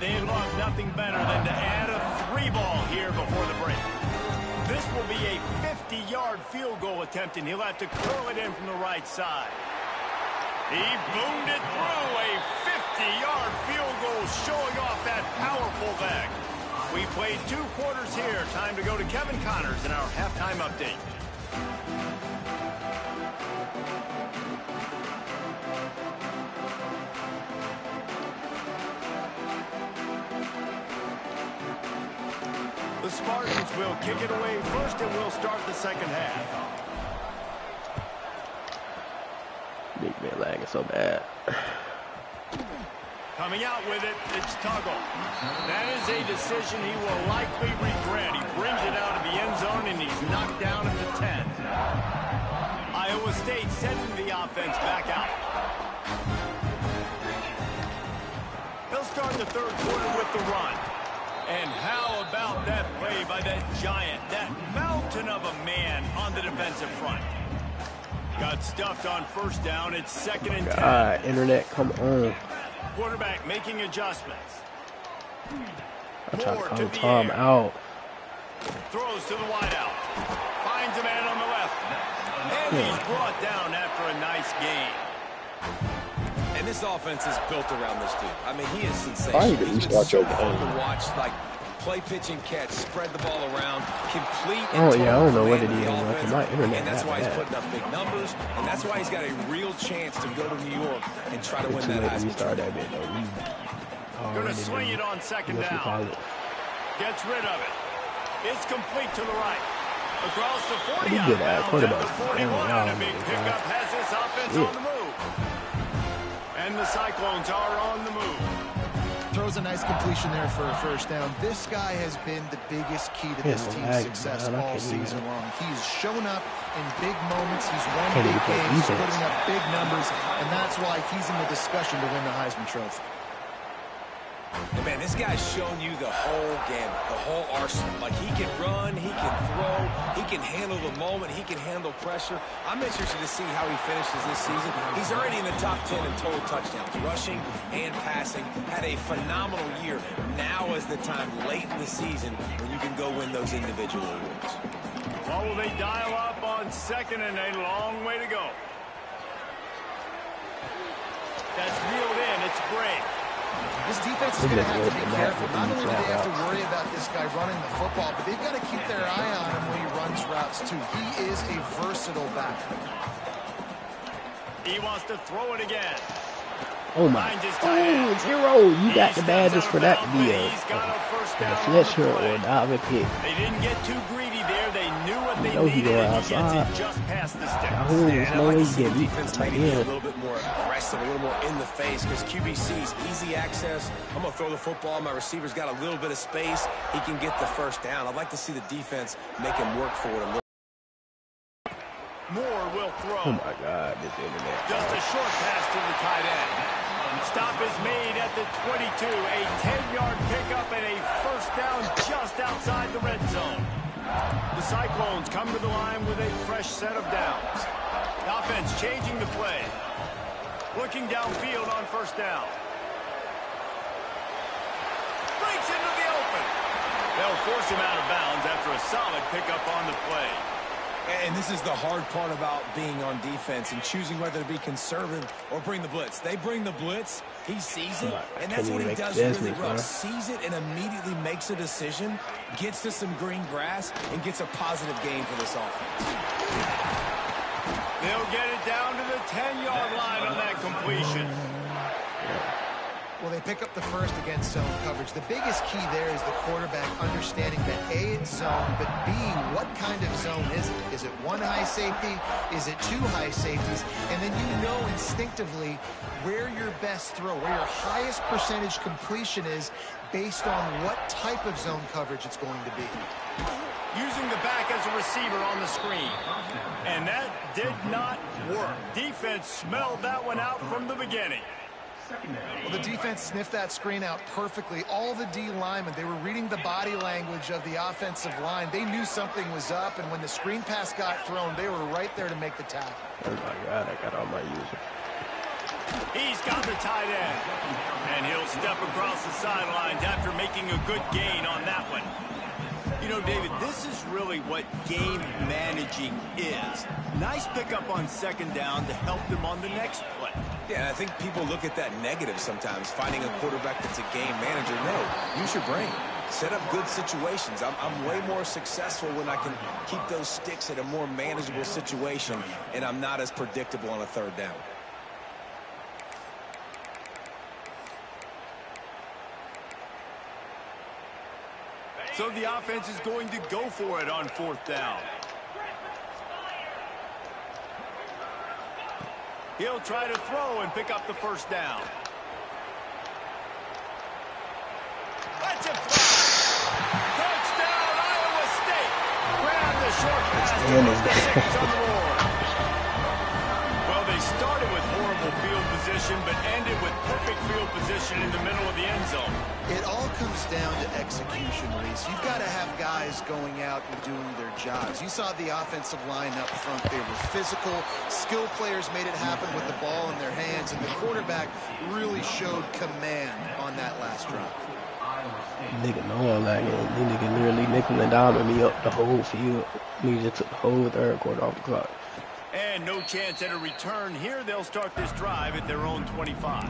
They love nothing better than to add a 3-ball here before the break. This will be a 50-yard field goal attempt, and he'll have to curl it in from the right side. He boomed it through. A 50-yard field goal showing off that powerful leg. We played 2 quarters here. Time to go to Kevin Connors in our halftime update. The Spartans will kick it away first, and we'll start the second half. Big man lagging so bad. Coming out with it, it's Tuggle. That is a decision he will likely regret. He brings it out of the end zone, and he's knocked down at the 10. Iowa State sending the offense back out. They'll start the third quarter with the run. And how about that play by that giant, that mountain of a man on the defensive front? Got stuffed on first down. It's 2nd and 10. God, internet, come on. Quarterback making adjustments. I'm trying to call Tom out. Throws to the wideout. Finds a man on the left. And he's brought down after a nice gain. And this offense is built around this dude. I mean, he is sensational. He's been so fun to watch, like play, pitch, and catch, spread the ball around, complete. Oh yeah, I don't know what it is. My internet. And that's why he's putting up big numbers, and that's why he's got a real chance to go to New York and try to win that Heisman Trophy. Going to swing it on 2nd down. Gets rid of it. It's complete to the right. Across the 40 out of bounds at the 41, and a big pickup has this offense on the move. And the Cyclones are on the move. Throws a nice completion there for a first down. This guy has been the biggest key to this team's success all season long. He's shown up in big moments. He's won big games, putting up big numbers, and that's why he's in the discussion to win the Heisman Trophy. And man, this guy's shown you the whole gamut, the whole arsenal. Like, he can run, he can throw, he can handle the moment, he can handle pressure. I'm interested to see how he finishes this season. He's already in the top 10 in total touchdowns, rushing and passing. Had a phenomenal year. Now is the time late in the season when you can go win those individual awards. Well, will they dial up on 2nd and a long way to go? That's reeled in. It's Bray. This defense is going to have to be careful. Not only do they have to worry about this guy running the football, but they've got to keep their eye on him when he runs routes, too. He is a versatile back. He wants to throw it again. Oh, my. Oh, 0. You got the badges for that to be a deflection or a dive pick. They didn't get too greedy there. They knew what they needed. He gets it just past the sticks. There's no way you get beat. Maybe a little bit more aggressive, a little more in the face, because QBC's easy access. I'm going to throw the football. My receiver's got a little bit of space. He can get the first down. I'd like to see the defense make him work for it a little. Moore will throw. Oh, my God, this internet. Just a short pass to the tight end. Stop is made at the 22. A 10-yard pickup and a first down just outside the red zone. The Cyclones come to the line with a fresh set of downs. The offense changing the play. Looking downfield on first down. Breaks into the open. They'll force him out of bounds after a solid pickup on the play. And this is the hard part about being on defense and choosing whether to be conservative or bring the blitz. They bring the blitz, he sees it, and that's what he does really well. Sees it and immediately makes a decision, gets to some green grass, and gets a positive gain for this offense. They'll get it down to the 10-yard line on that completion. Well, they pick up the first against zone coverage. The biggest key there is the quarterback understanding that A, it's zone, but B, what kind of zone is it? Is it one high safety? Is it two high safeties? And then you know instinctively where your best throw, where your highest percentage completion is based on what type of zone coverage it's going to be. Using the back as a receiver on the screen. And that did not work. Defense smelled that one out from the beginning. Well, the defense sniffed that screen out perfectly. All the D linemen, they were reading the body language of the offensive line. They knew something was up, and when the screen pass got thrown, they were right there to make the tackle. Oh, my God, I got all my users. He's got the tight end. And he'll step across the sidelines after making a good gain on that one. You know, David, this is really what game managing is. Nice pickup on second down to help them on the next play. Yeah, I think people look at that negative sometimes, finding a quarterback that's a game manager. No, use your brain. Set up good situations. I'm way more successful when I can keep those sticks at a more manageable situation, and I'm not as predictable on a third down. So the offense is going to go for it on fourth down. He'll try to throw and pick up the first down. Let's it fly. Touchdown, Iowa State. Grab the short pass on the board. Well, they started with horrible field position, but ended with perfect field position in the middle of the end zone. It all comes down to execution, Reese. You've got to have guys going out and doing their jobs. You saw the offensive line up front. They were physical. Skill players made it happen with the ball in their hands, and the quarterback really showed command on that last drive. Nigga, no, I'm like, this nigga literally nickel and diming me up the whole field. He just took the whole third quarter off the clock. And no chance at a return here. They'll start this drive at their own 25.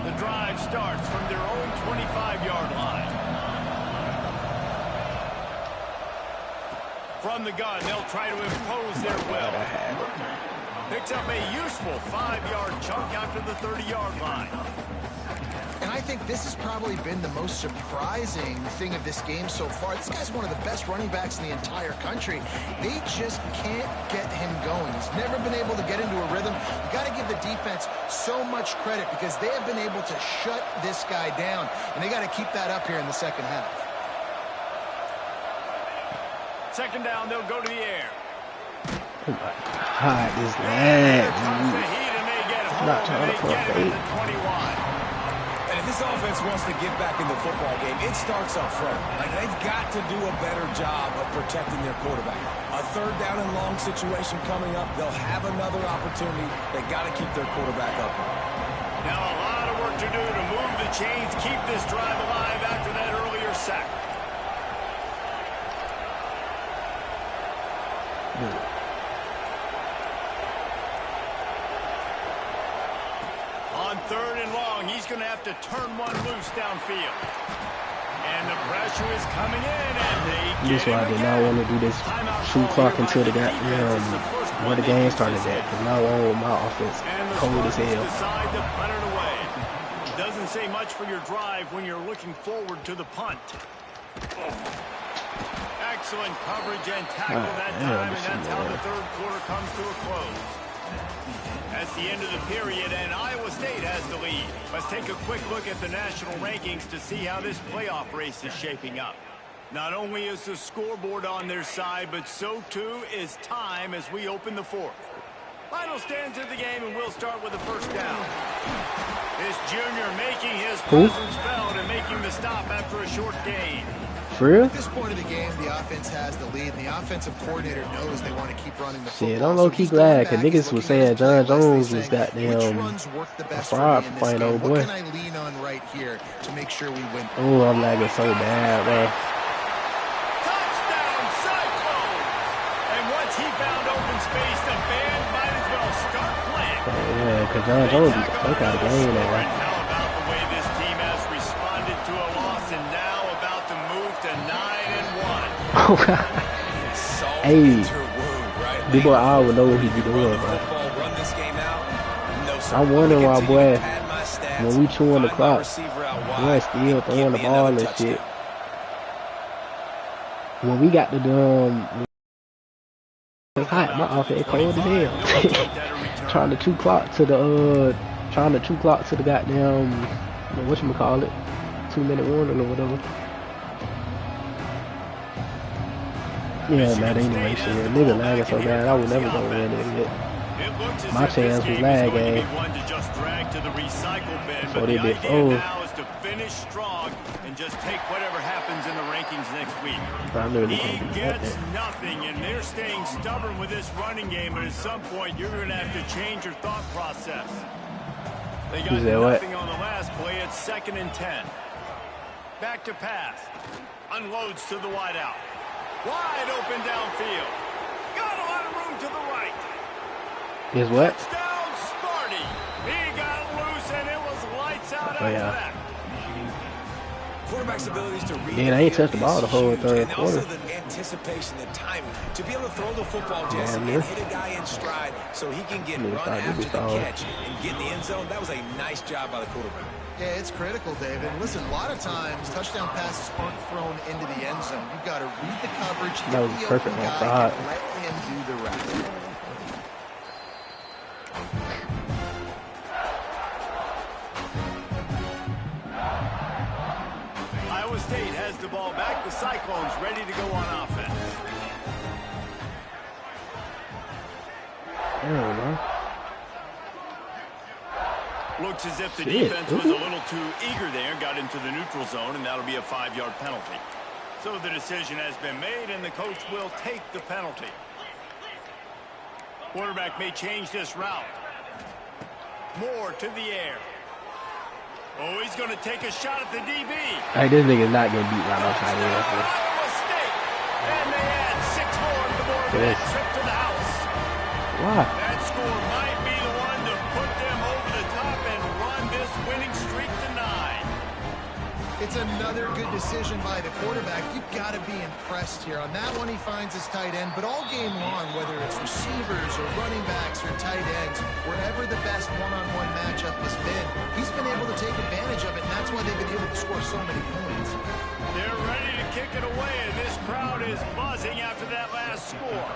The drive starts from their own 25-yard line. From the gun, they'll try to impose their will. Picks up a useful 5-yard chunk after the 30-yard line. And I think this has probably been the most surprising thing of this game so far. This guy's one of the best running backs in the entire country. They just can't get him going. He's never been able to get into a rhythm. You got to give the defense so much credit because they have been able to shut this guy down, and they got to keep that up here in the second half. Second down, they'll go to the air. Oh my God, this lag. Not trying to play fake. And if this offense wants to get back in the football game, it starts up front. Like, they've got to do a better job of protecting their quarterback. A third down and long situation coming up, they'll have another opportunity. They got to keep their quarterback up. Now a lot of work to do to move the chains, keep this drive alive after that earlier sack. On third and long, he's going to have to turn one loose downfield. And the pressure is coming in, and they That's why I did not want to do this shoot clock until the where the game started at. Because now I want my offense cold as hell. Decide to punt it away. Doesn't say much for your drive when you're looking forward to the punt. Excellent coverage and tackle that time, and that's how the third quarter comes to a close. That's the end of the period, and Iowa State has the lead. Let's take a quick look at the national rankings to see how this playoff race is shaping up. Not only is the scoreboard on their side, but so too is time as we open the fourth. Final stands of the game, and we'll start with the first down. This junior making his presence felt and making the stop after a short gain. For real? At this point of the game, the offense has the lead, and the offensive coordinator knows they want to keep running the football. Shit, I'm low-key glad, because niggas was saying John Jones was goddamn a fraud for playing old boy. What can I lean on right here to make sure we win? Oh, I'm lagging so bad, bro. Touchdown, Cyclones! And once he found open space, the band might as well start playing. Yeah, because John Jones is the fuck out of the game, man. How about the way this team has responded to a loss and now about to move to 9-1? Oh, God. Hey, big boy Al would know what he be doing, bro. I'm wondering why, boy, when we chewing the clock, boy still throwing the ball and shit. When we got the it's hot, my offense cold as hell. trying to 2 clock to the goddamn whatchamacallit, 2-minute warning or whatever. Yeah, man, anyway, shit. Nigga lagging so bad, I would never go win it. My chance was lag, eh? So they did. Oh. and just take whatever happens in the rankings next week. He gets nothing, and they're staying stubborn with this running game, but at some point you're going to have to change your thought process. They got nothing on the last play. It's 2nd and 10. Back to pass. Unloads to the wideout. Wide open downfield. Got a lot of room to the right. Is what? Touchdown, Sparty. He got loose, and it was lights out after that. Quarterback's abilities to read. Man, I ain't touched the ball the whole third quarter. Also the anticipation, the timing, to be able to throw the football, Jesse, and hit a guy in stride so he can get run after the catch and get in the end zone. That was a nice job by the quarterback. Yeah, it's critical, David. Listen, a lot of times touchdown passes aren't thrown into the end zone. You've got to read the coverage, that was the perfect open guy, and let him do the rest. Iowa State has the ball back. The Cyclones ready to go on offense. I don't know. Looks as if the defense was a little too eager there, got into the neutral zone, and that'll be a 5-yard penalty. So the decision has been made, and the coach will take the penalty. Quarterback may change this route. More to the air. Oh, he's going to take a shot at the DB. Hey, this nigga's not getting beat right off side of mistake. And they add 6 more to the board with that trip to the house. Why? That score might be the one to put them over the top and run this winning streak to 9. It's another good decision by the quarterback. You've got to be impressed here. On that one, he finds his tight end, but all game long, whether it's receivers or running backs or tight ends, wherever the best one-on-one matchup has been, he's been able to take advantage of it, and that's why they've been able to score so many points. They're ready to kick it away, and this crowd is buzzing after that last score.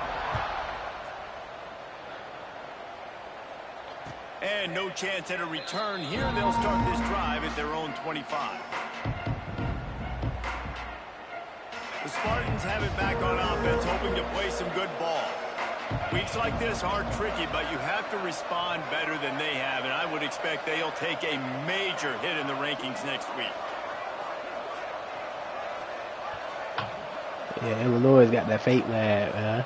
And no chance at a return here. They'll start this drive at their own 25. The Spartans have it back on offense, hoping to play some good ball. Weeks like this are tricky, but you have to respond better than they have, and I would expect they'll take a major hit in the rankings next week. Yeah, Illinois got that fake lab, man.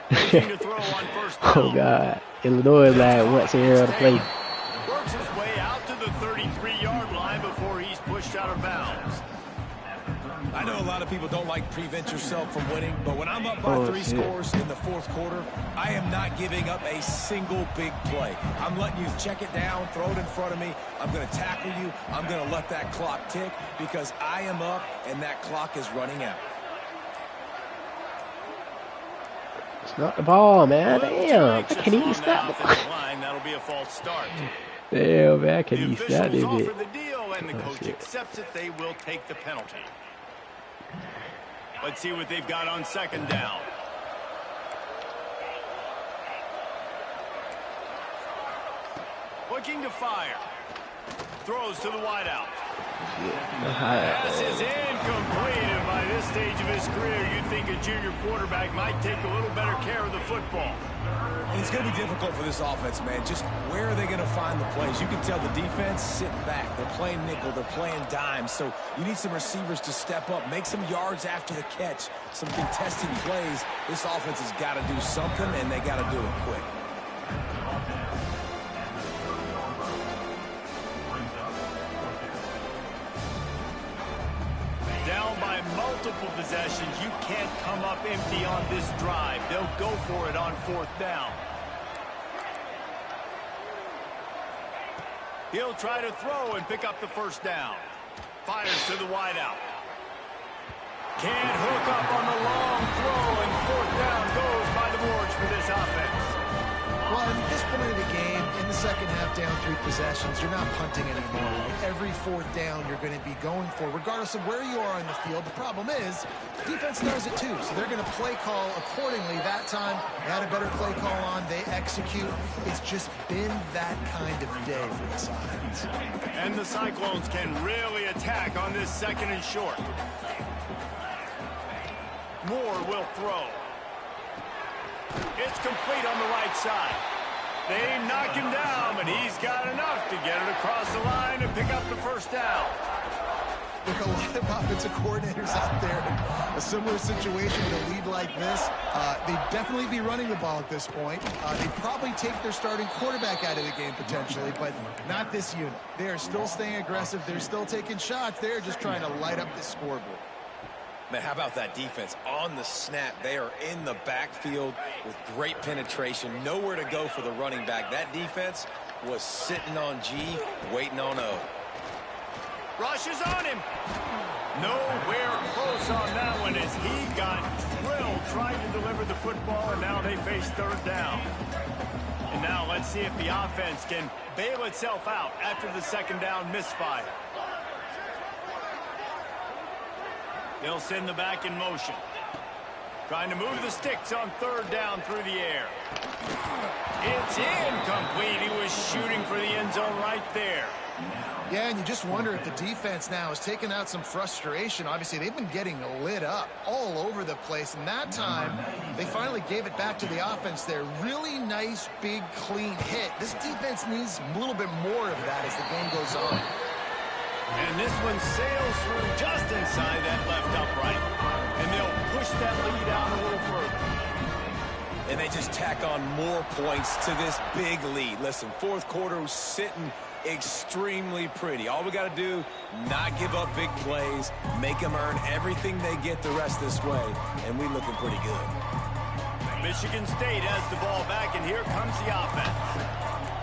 To throw on first down. Oh, God. Illinois lab wants to hear the play. Works his way out to the 33-yard line before he's pushed out of bounds. I know a lot of people don't like prevent yourself from winning, but when I'm up by 3 scores in the 4th quarter, I am not giving up a single big play. I'm letting you check it down, throw it in front of me. I'm going to tackle you. I'm going to let that clock tick because I am up and that clock is running out. It's not the ball, man. Damn, I can't even snap the ball. That'll be a false start. Damn, man, I can't even snap it. Offer the deal, and the coach accepts it. They will take the penalty. Let's see what they've got on 2nd down. Looking to fire. Throws to the wideout. Pass is incomplete, and by this stage of his career, you'd think a junior quarterback might take a little better care of the football. And it's going to be difficult for this offense, man. Just where are they going to find the plays? You can tell the defense sitting back. They're playing nickel. They're playing dime. So you need some receivers to step up, make some yards after the catch, some contested plays. This offense has got to do something, and they got to do it quick. Down by multiple possessions, you can't come up empty on this drive. They'll go for it on 4th down. He'll try to throw and pick up the 1st down. Fires to the wideout. Can't hook up on the long throw, and 4th down goes by the boards for this offense. Well, at this point of the game, in the second half, down 3 possessions, you're not punting anymore. Right? Every 4th down you're going to be going for, regardless of where you are on the field. The problem is, defense does it too, so they're going to play call accordingly. That time, they had a better play call on. They execute. It's just been that kind of day for this offense. And the Cyclones can really attack on this 2nd and short. Moore will throw. It's complete on the right side. They knock him down, but he's got enough to get it across the line and pick up the 1st down. There are a lot of offensive coordinators out there in a similar situation with a lead like this. They'd definitely be running the ball at this point. They'd probably take their starting quarterback out of the game potentially, but not this unit. They are still staying aggressive. They're still taking shots. They're just trying to light up the scoreboard. Man, how about that defense? On the snap, they are in the backfield with great penetration. Nowhere to go for the running back. That defense was sitting on G, waiting on O. Rushes on him. Nowhere close on that one as he got drilled trying to deliver the football, and now they face third down. And now let's see if the offense can bail itself out after the second down misfire. They'll send the back in motion. Trying to move the sticks on third down through the air. It's incomplete. He was shooting for the end zone right there. Yeah, and you just wonder if the defense now has taken out some frustration. Obviously, they've been getting lit up all over the place. And that time, they finally gave it back to the offense there. Really nice, big, clean hit. This defense needs a little bit more of that as the game goes on. And this one sails through just inside that left upright. And they'll push that lead out a little further. And they just tack on more points to this big lead. Listen, fourth quarter was sitting extremely pretty. All we got to do, not give up big plays, make them earn everything they get the rest this way, and we're looking pretty good. Michigan State has the ball back, and here comes the offense.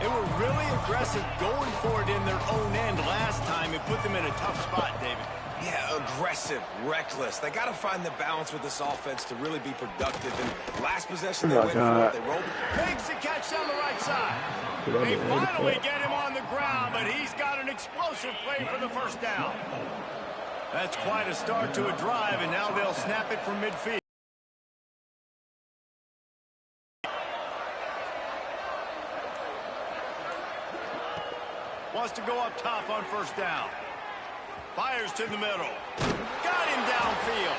They were really aggressive going for it in their own end last time. It put them in a tough spot, David. Yeah, aggressive, reckless. They got to find the balance with this offense to really be productive. And last possession, they went for it. They rolled. Makes the catch down the right side. They finally get him on the ground, but he's got an explosive play for the first down. That's quite a start to a drive, and now they'll snap it from midfield. Wants to go up top on first down. Fires to the middle. Got him downfield.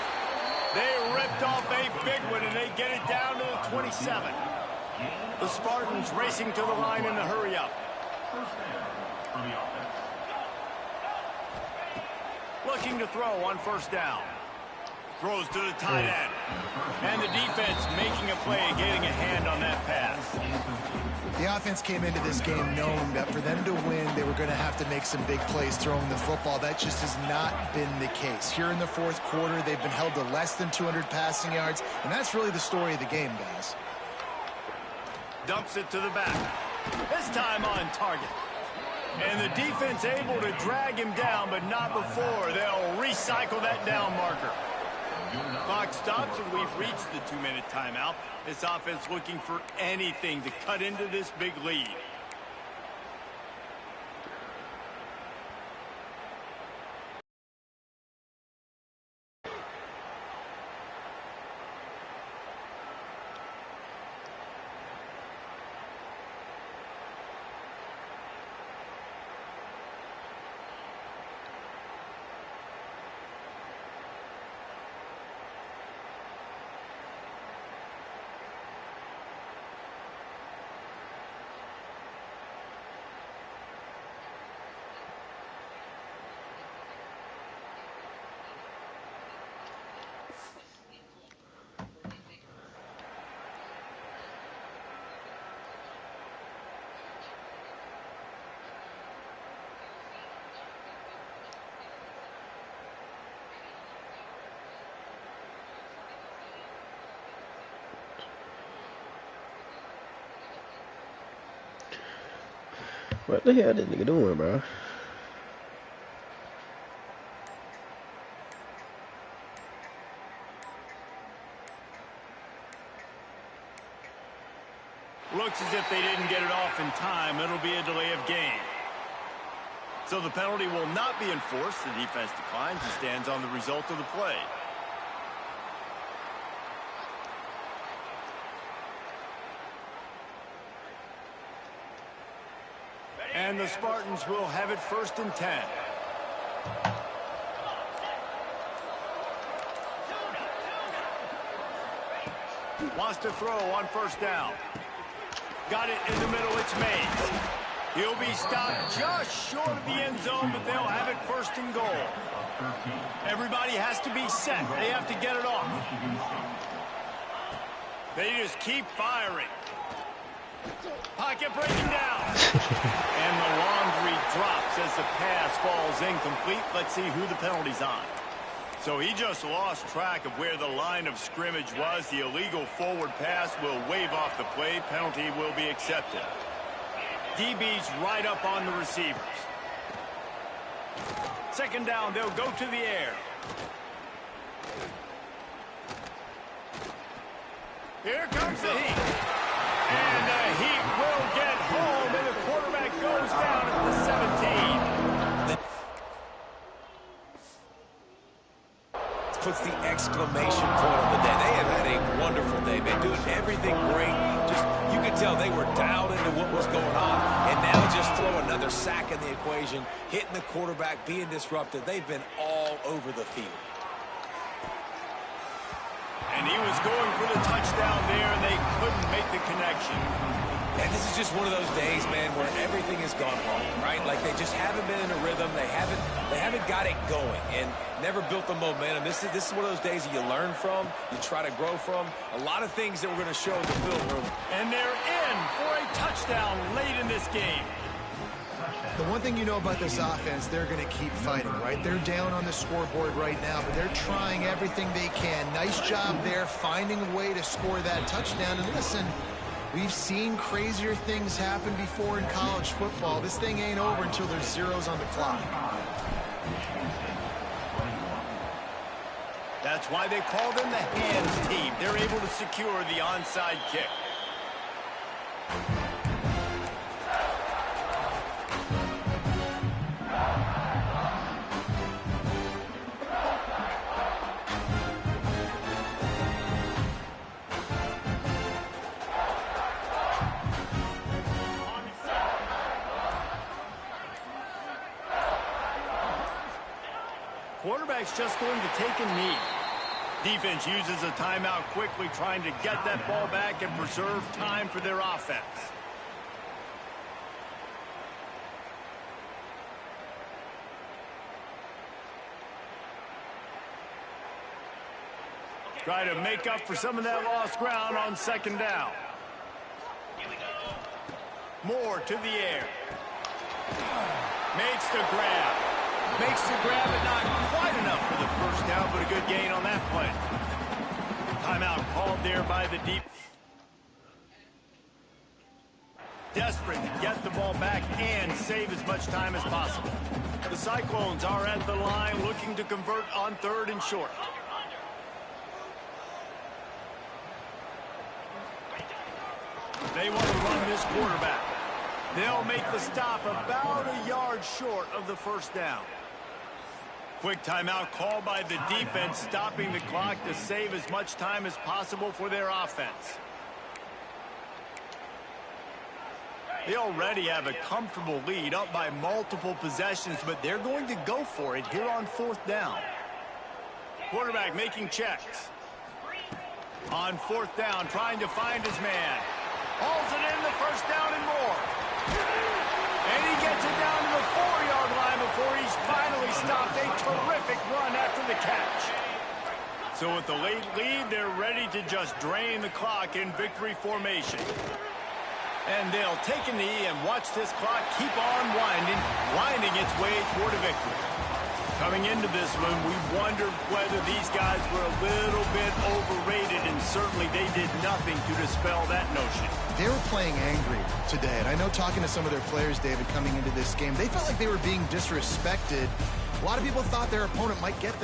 They ripped off a big one, and they get it down to the 27. The Spartans racing to the line in the hurry-up. Looking to throw on first down. Throws to the tight end. And the defense making a play, getting a hand on that pass. The offense came into this game knowing that for them to win, they were going to have to make some big plays throwing the football. That just has not been the case. Here in the fourth quarter, they've been held to less than 200 passing yards, and that's really the story of the game, guys. Dumps it to the back. This time on target. And the defense able to drag him down, but not before. They'll recycle that down marker. Clock stops, and we've reached the 2-minute timeout. This offense looking for anything to cut into this big lead. What the hell this nigga doing, bro? Looks as if they didn't get it off in time. It'll be a delay of game. So the penalty will not be enforced. The defense declines and stands on the result of the play. And the Spartans will have it 1st and 10. Wants to throw on first down. Got it in the middle. It's made. He'll be stopped just short of the end zone, but they'll have it 1st and goal. Everybody has to be set. They have to get it off. They just keep firing. Pocket breaking down. And the laundry drops as the pass falls incomplete. Let's see who the penalty's on. So he just lost track of where the line of scrimmage was. The illegal forward pass will wave off the play. Penalty will be accepted. DB's right up on the receivers. 2nd down, they'll go to the air. Here comes the heat. And the heat will get home, and the quarterback goes down at the 17. This puts the exclamation point on the day. They have had a wonderful day, man. Doing everything great. Just, you could tell they were dialed into what was going on. And now just throw another sack in the equation, hitting the quarterback, being disruptive. They've been all over the field. And he was going for the touchdown there, and they couldn't make the connection. And this is just one of those days, man, where everything has gone wrong, right? Like they just haven't been in a rhythm. They haven't got it going and never built the momentum. This is one of those days that you learn from, you try to grow from. A lot of things that we're going to show in the film room. And they're in for a touchdown late in this game. The one thing you know about this offense, they're going to keep fighting, right? They're down on the scoreboard right now, but they're trying everything they can. Nice job there, finding a way to score that touchdown. And listen, we've seen crazier things happen before in college football. This thing ain't over until there's zeros on the clock. That's why they call them the hands team. They're able to secure the onside kick. Quarterback's just going to take a knee. Defense uses a timeout quickly, trying to get that ball back and preserve time for their offense. Try to make up for some of that lost ground on 2nd down. Moore to the air. Makes the grab. Makes the grab, but not quite enough for the 1st down, but a good gain on that play. Timeout called there by the deep. Desperate to get the ball back and save as much time as possible. The Cyclones are at the line looking to convert on 3rd and short. They want to run this quarterback. They'll make the stop about a yard short of the 1st down. Quick timeout called by the defense, stopping the clock to save as much time as possible for their offense. They already have a comfortable lead, up by multiple possessions, but they're going to go for it here on 4th down. Quarterback making checks. On 4th down, trying to find his man. Hauls it in, the 1st down and more. And he gets it down to the 4-yard line before he's finally stopped. A terrific run after the catch. So with the late lead, they're ready to just drain the clock in victory formation. And they'll take a knee and watch this clock keep on winding its way toward a victory. Coming into this one, we wondered whether these guys were a little bit overrated, and certainly they did nothing to dispel that notion. They were playing angry today, and I know talking to some of their players, David, coming into this game, they felt like they were being disrespected. A lot of people thought their opponent might get them.